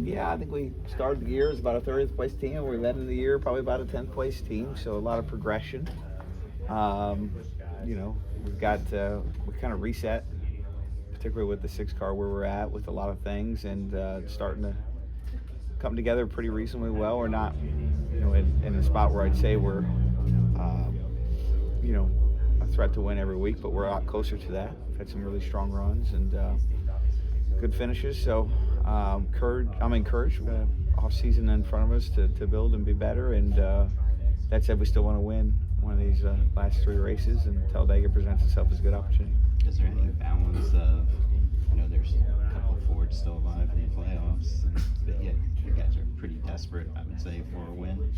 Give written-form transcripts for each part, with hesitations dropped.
Yeah, I think we started the year as about a 30th place team. We led in the year probably about a 10th place team, so a lot of progression. We've got we kind of reset, particularly with the 6 car where we're at with a lot of things, and starting to come together pretty reasonably well. We're not, in a spot where I'd say we're, a threat to win every week, but we're a lot closer to that. We've had some really strong runs and good finishes, so I'm encouraged. We've got an off season in front of us to build and be better, and that said, we still want to win one of these last 3 races, and Talladega presents itself as a good opportunity. Is there any balance of, there's a couple of Fords still alive in the playoffs, but yet you guys are pretty desperate, I would say, for a win,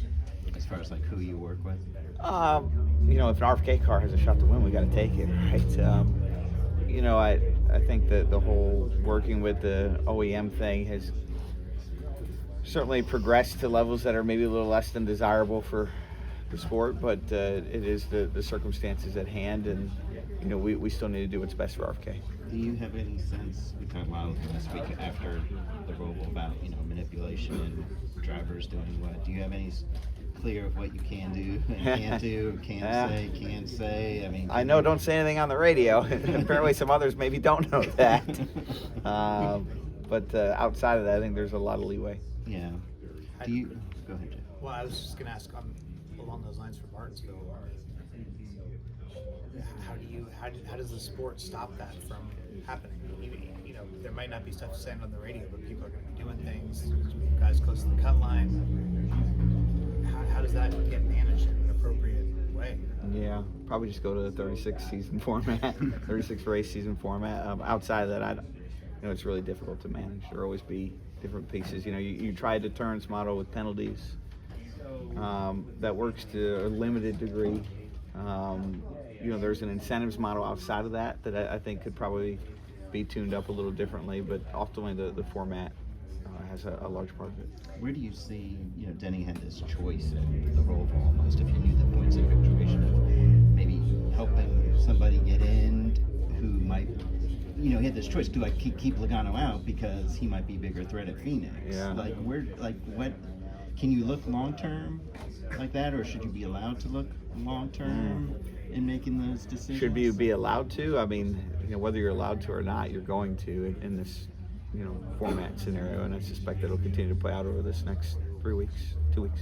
as far as like who you work with? If an RFK car has a shot to win, we got to take it, right? I think that the whole working with the OEM thing has certainly progressed to levels that are maybe a little less than desirable for the sport, but it is the circumstances at hand, and we still need to do what's best for RFK. Do you have any sense, we talked about last week after the Roval about manipulation and drivers doing what? Do you have any clear of what you can do and can't do, can't say? I know don't say anything on the radio. Apparently some others maybe don't know that. But outside of that, I think there's a lot of leeway. Yeah. Go ahead, Jay. Well, I was just going to ask along those lines for Martinsville. How does the sport stop that from happening? There might not be stuff said on the radio, but people are going to be doing things. Guys close to the cut line. How does that get managed in an appropriate way? Yeah, probably just go to the 36 season format, 36 race season format. Outside of that, it's really difficult to manage. There'll always be different pieces. You try a deterrence model with penalties. That works to a limited degree. There's an incentives model outside of that I think could probably be tuned up a little differently, but ultimately the format has a large part of it. Where do you see, Denny had this choice at the Roval almost, if you knew the points of situation of maybe helping somebody get in who might, he had this choice, do I keep Logano out because he might be a bigger threat at Phoenix? Yeah. What, can you look long-term like that, or should you be allowed to look long-term in making those decisions? Should you be allowed to? Whether you're allowed to or not, you're going to in this, format scenario, and I suspect it'll continue to play out over this next 3 weeks, 2 weeks.